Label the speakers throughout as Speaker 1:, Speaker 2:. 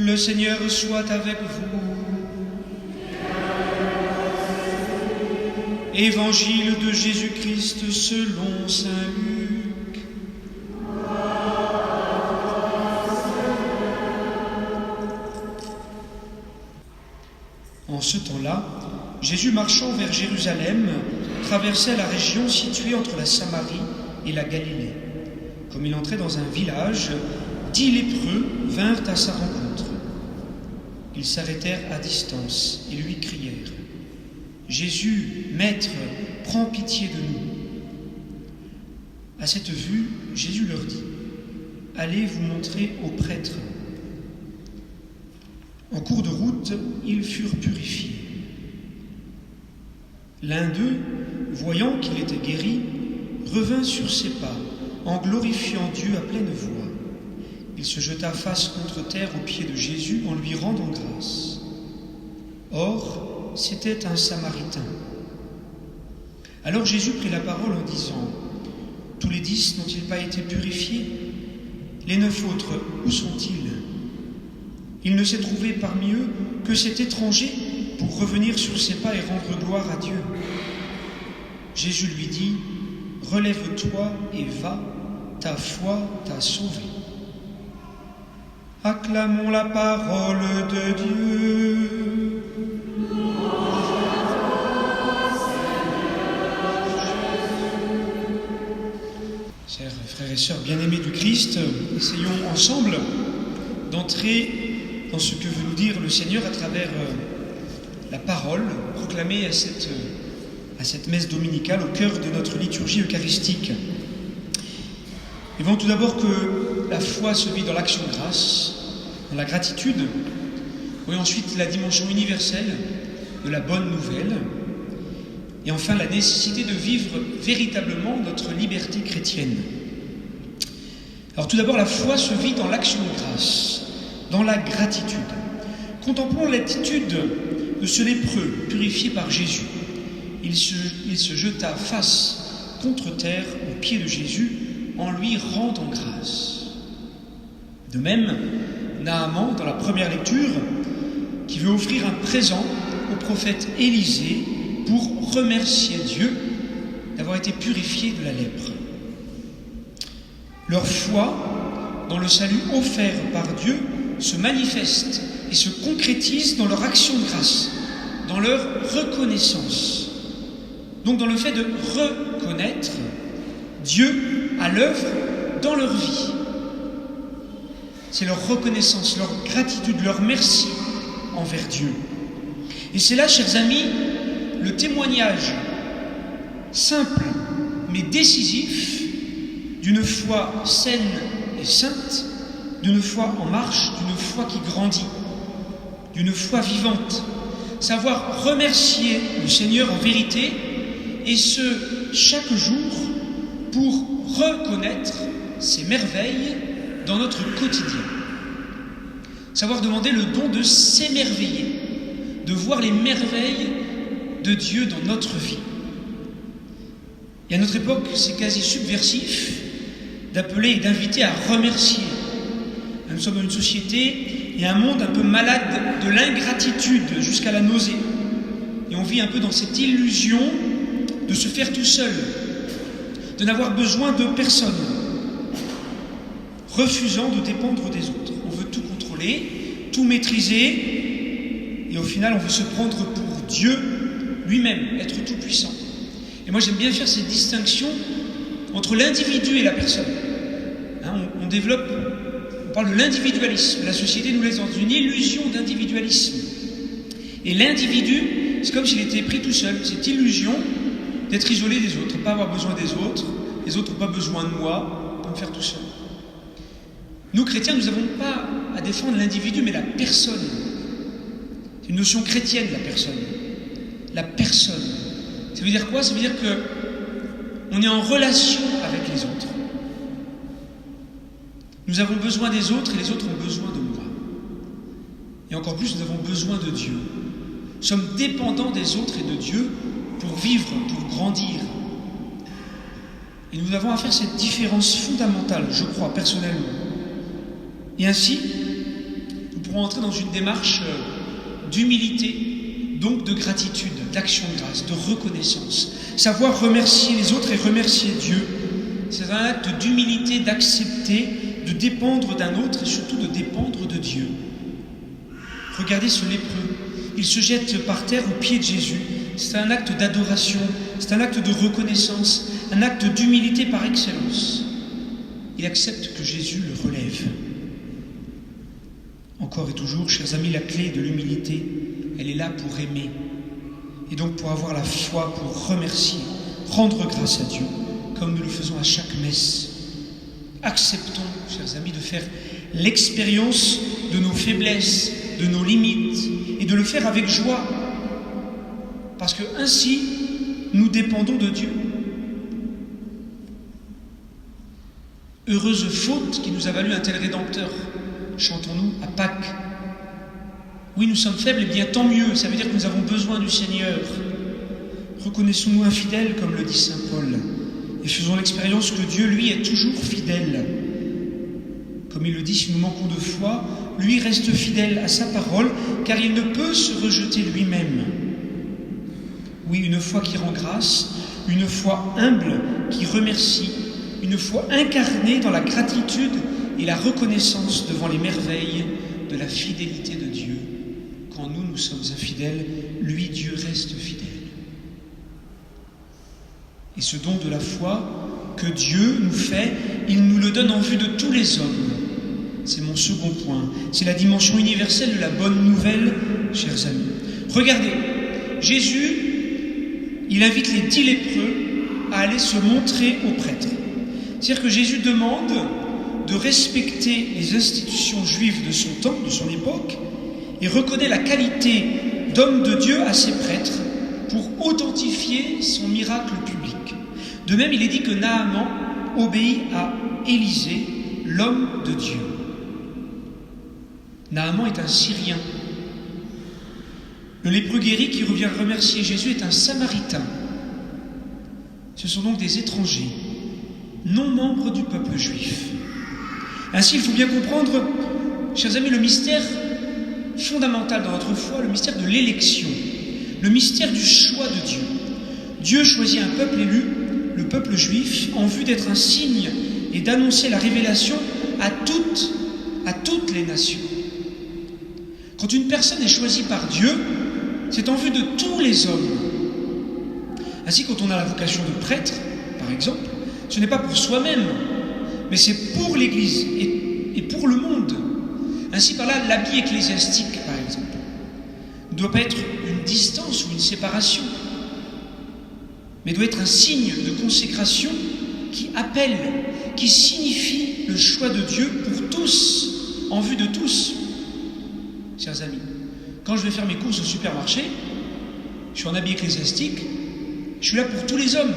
Speaker 1: Le Seigneur soit avec vous. Évangile de Jésus-Christ selon saint Luc. En ce temps-là, Jésus marchant vers Jérusalem traversait la région située entre la Samarie et la Galilée. Comme il entrait dans un village, 10 lépreux vinrent à sa rencontre. Ils s'arrêtèrent à distance et lui crièrent : « Jésus, Maître, prends pitié de nous. » À cette vue, Jésus leur dit : « Allez vous montrer aux prêtres. » En cours de route, ils furent purifiés. L'un d'eux, voyant qu'il était guéri, revint sur ses pas, en glorifiant Dieu à pleine voix. Il se jeta face contre terre aux pieds de Jésus en lui rendant grâce. Or, c'était un Samaritain. Alors Jésus prit la parole en disant : « Tous les 10 n'ont-ils pas été purifiés ? Les 9 autres, où sont-ils ? Il ne s'est trouvé parmi eux que cet étranger pour revenir sur ses pas et rendre gloire à Dieu. » Jésus lui dit : « Relève-toi et va, ta foi t'a sauvé. » Acclamons la parole de Dieu. Chers frères et sœurs bien-aimés du Christ, essayons ensemble d'entrer dans ce que veut nous dire le Seigneur à travers la parole proclamée à cette messe dominicale au cœur de notre liturgie eucharistique. Et voyons tout d'abord que la foi se vit dans l'action de grâce, dans la gratitude. Voyons ensuite la dimension universelle de la bonne nouvelle. Et enfin la nécessité de vivre véritablement notre liberté chrétienne. Alors tout d'abord, la foi se vit dans l'action de grâce, dans la gratitude. Contemplons l'attitude de ce lépreux purifié par Jésus. Il se jeta face contre terre aux pieds de Jésus en lui rendant grâce. De même, Naaman, dans la première lecture, qui veut offrir un présent au prophète Élisée pour remercier Dieu d'avoir été purifié de la lèpre. Leur foi dans le salut offert par Dieu se manifeste et se concrétise dans leur action de grâce, dans leur reconnaissance. Donc dans le fait de reconnaître Dieu à l'œuvre dans leur vie. C'est leur reconnaissance, leur gratitude, leur merci envers Dieu. Et c'est là, chers amis, le témoignage simple mais décisif d'une foi saine et sainte, d'une foi en marche, d'une foi qui grandit, d'une foi vivante. Savoir remercier le Seigneur en vérité, et ce, chaque jour, pour reconnaître ses merveilles dans notre quotidien. Savoir demander le don de s'émerveiller, de voir les merveilles de Dieu dans notre vie. Et à notre époque, c'est quasi subversif d'appeler et d'inviter à remercier. Nous sommes dans une société et un monde un peu malade de l'ingratitude jusqu'à la nausée. Et on vit un peu dans cette illusion de se faire tout seul, de n'avoir besoin de personne, refusant de dépendre des autres. On veut tout contrôler, tout maîtriser, et au final on veut se prendre pour Dieu lui-même, être tout puissant. Et moi j'aime bien faire cette distinction entre l'individu et la personne. On parle de l'individualisme. La société nous laisse dans une illusion d'individualisme. Et l'individu, c'est comme s'il était pris tout seul, cette illusion d'être isolé des autres, pas avoir besoin des autres, les autres n'ont pas besoin de moi, pour me faire tout seul. Nous, chrétiens, nous n'avons pas à défendre l'individu, mais la personne. C'est une notion chrétienne, la personne. La personne. Ça veut dire quoi ? Ça veut dire qu'on est en relation avec les autres. Nous avons besoin des autres et les autres ont besoin de moi. Et encore plus, nous avons besoin de Dieu. Nous sommes dépendants des autres et de Dieu pour vivre, pour grandir. Et nous avons à faire cette différence fondamentale, je crois, personnellement. Et ainsi, nous pour entrer dans une démarche d'humilité, donc de gratitude, d'action de grâce, de reconnaissance. Savoir remercier les autres et remercier Dieu, c'est un acte d'humilité, d'accepter, de dépendre d'un autre et surtout de dépendre de Dieu. Regardez ce lépreux, il se jette par terre aux pieds de Jésus. C'est un acte d'adoration, c'est un acte de reconnaissance, un acte d'humilité par excellence. Il accepte que Jésus le relève. Encore et toujours, chers amis, la clé de l'humilité, elle est là pour aimer. Et donc pour avoir la foi, pour remercier, rendre grâce à Dieu, comme nous le faisons à chaque messe. Acceptons, chers amis, de faire l'expérience de nos faiblesses, de nos limites, et de le faire avec joie. Parce que ainsi, nous dépendons de Dieu. Heureuse faute qui nous a valu un tel Rédempteur, chantons-nous à Pâques. Oui, nous sommes faibles, et bien tant mieux, ça veut dire que nous avons besoin du Seigneur. Reconnaissons-nous infidèles, comme le dit saint Paul, et faisons l'expérience que Dieu, lui, est toujours fidèle. Comme il le dit, si nous manquons de foi, lui reste fidèle à sa parole, car il ne peut se rejeter lui-même. Oui, une foi qui rend grâce, une foi humble qui remercie, une foi incarnée dans la gratitude et la reconnaissance devant les merveilles de la fidélité de Dieu. Quand nous sommes infidèles, lui, Dieu, reste fidèle. Et ce don de la foi que Dieu nous fait, il nous le donne en vue de tous les hommes. C'est mon second point. C'est la dimension universelle de la bonne nouvelle, chers amis. Regardez, Jésus, il invite les 10 lépreux à aller se montrer aux prêtres. C'est-à-dire que Jésus demande de respecter les institutions juives de son temps, de son époque, et reconnaît la qualité d'homme de Dieu à ses prêtres pour authentifier son miracle public. De même, il est dit que Naaman obéit à Élisée, l'homme de Dieu. Naaman est un Syrien. Le lépreux guéri qui revient remercier Jésus est un Samaritain. Ce sont donc des étrangers, non membres du peuple juif. Ainsi, il faut bien comprendre, chers amis, le mystère fondamental dans notre foi, le mystère de l'élection, le mystère du choix de Dieu. Dieu choisit un peuple élu, le peuple juif, en vue d'être un signe et d'annoncer la révélation à toutes les nations. Quand une personne est choisie par Dieu, c'est en vue de tous les hommes. Ainsi, quand on a la vocation de prêtre, par exemple, ce n'est pas pour soi-même, mais c'est pour l'Église et pour le monde. Ainsi, par là, l'habit ecclésiastique, par exemple, ne doit pas être une distance ou une séparation, mais doit être un signe de consécration qui appelle, qui signifie le choix de Dieu pour tous, en vue de tous. Chers amis, quand je vais faire mes courses au supermarché, je suis en habit ecclésiastique, je suis là pour tous les hommes,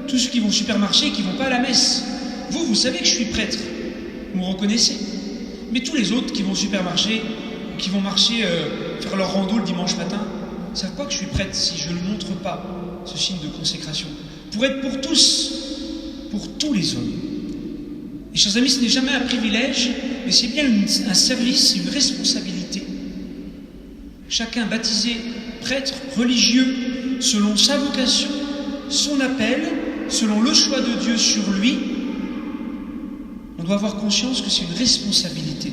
Speaker 1: tous ceux qui vont au supermarché et qui ne vont pas à la messe. Vous savez que je suis prêtre, vous me reconnaissez. Mais tous les autres qui vont au supermarché, qui vont marcher, faire leur rando le dimanche matin, ne savent pas que je suis prêtre si je ne montre pas ce signe de consécration. Pour être pour tous, pour tous les hommes. Et chers amis, ce n'est jamais un privilège, mais c'est bien un service, une responsabilité. Chacun baptisé, prêtre, religieux, selon sa vocation, son appel, selon le choix de Dieu sur lui, on doit avoir conscience que c'est une responsabilité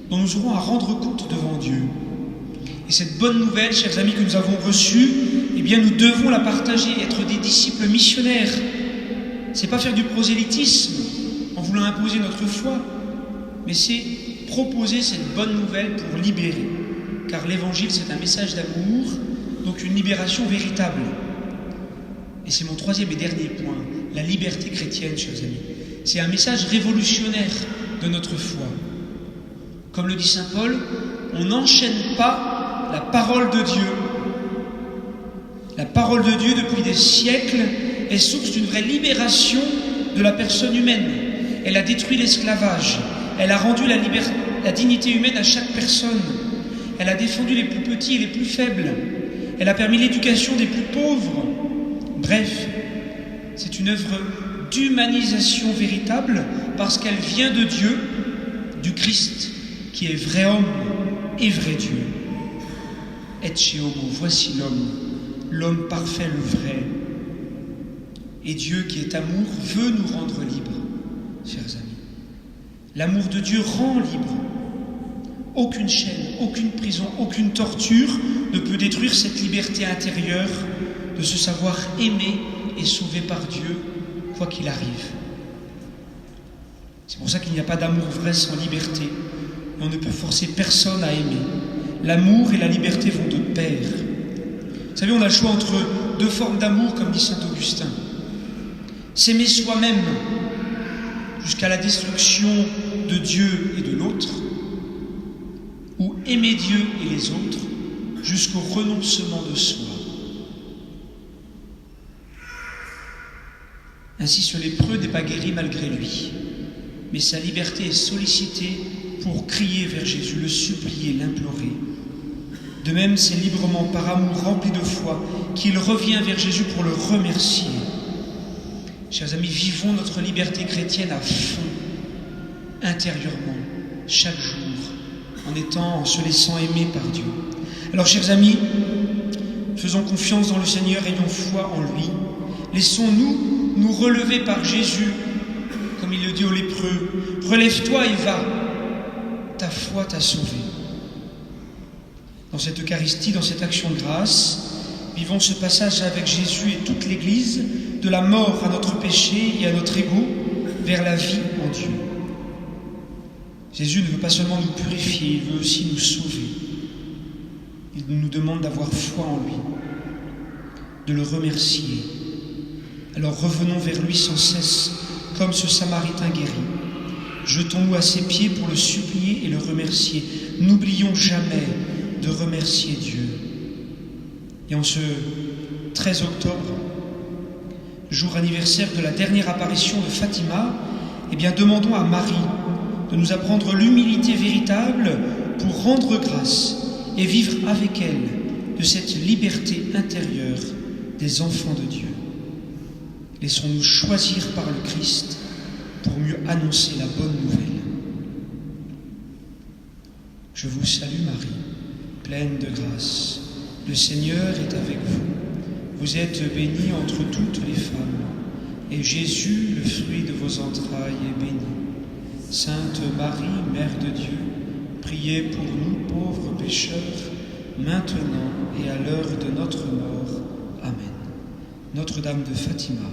Speaker 1: dont nous aurons à rendre compte devant Dieu. Et cette bonne nouvelle, chers amis, que nous avons reçue, eh bien, nous devons la partager, être des disciples missionnaires. C'est pas faire du prosélytisme en voulant imposer notre foi, mais c'est proposer cette bonne nouvelle pour libérer. Car l'évangile, c'est un message d'amour, donc une libération véritable. Et c'est mon troisième et dernier point, la liberté chrétienne, chers amis. C'est un message révolutionnaire de notre foi. Comme le dit saint Paul, on n'enchaîne pas la parole de Dieu. La parole de Dieu, depuis des siècles, est source d'une vraie libération de la personne humaine. Elle a détruit l'esclavage. Elle a rendu la dignité humaine à chaque personne. Elle a défendu les plus petits et les plus faibles. Elle a permis l'éducation des plus pauvres. Bref, c'est une œuvre d'humanisation véritable parce qu'elle vient de Dieu, du Christ, qui est vrai homme et vrai Dieu. Ecce homo, voici l'homme parfait, le vrai. Et Dieu qui est amour veut nous rendre libres, chers amis. L'amour de Dieu rend libre. Aucune chaîne, aucune prison, aucune torture ne peut détruire cette liberté intérieure de se savoir aimé et sauvé par Dieu, quoi qu'il arrive. C'est pour ça qu'il n'y a pas d'amour vrai sans liberté. Et on ne peut forcer personne à aimer. L'amour et la liberté vont de pair. Vous savez, on a le choix entre deux formes d'amour, comme dit saint Augustin. S'aimer soi-même jusqu'à la destruction de Dieu et de l'autre, ou aimer Dieu et les autres jusqu'au renoncement de soi. Ainsi, ce lépreux n'est pas guéri malgré lui, mais sa liberté est sollicitée pour crier vers Jésus, le supplier, l'implorer. De même, c'est librement, par amour rempli de foi, qu'il revient vers Jésus pour le remercier. Chers amis, vivons notre liberté chrétienne à fond, intérieurement, chaque jour, en se laissant aimer par Dieu. Alors, chers amis, faisons confiance dans le Seigneur, ayons foi en lui. Laissons-nous nous relever par Jésus, comme il le dit aux lépreux. Relève-toi et va, ta foi t'a sauvé. Dans cette Eucharistie, dans cette action de grâce, vivons ce passage avec Jésus et toute l'Église, de la mort à notre péché et à notre ego, vers la vie en Dieu. Jésus ne veut pas seulement nous purifier, il veut aussi nous sauver. Il nous demande d'avoir foi en lui, de le remercier. Alors revenons vers lui sans cesse, comme ce Samaritain guéri. Jetons-nous à ses pieds pour le supplier et le remercier. N'oublions jamais de remercier Dieu. Et en ce 13 octobre, jour anniversaire de la dernière apparition de Fatima, demandons à Marie de nous apprendre l'humilité véritable pour rendre grâce et vivre avec elle de cette liberté intérieure des enfants de Dieu. Laissons-nous choisir par le Christ pour mieux annoncer la bonne nouvelle. Je vous salue Marie, pleine de grâce. Le Seigneur est avec vous. Vous êtes bénie entre toutes les femmes, et Jésus, le fruit de vos entrailles, est béni. Sainte Marie, Mère de Dieu, priez pour nous pauvres pécheurs, maintenant et à l'heure de notre mort. Amen. Notre-Dame de Fatima,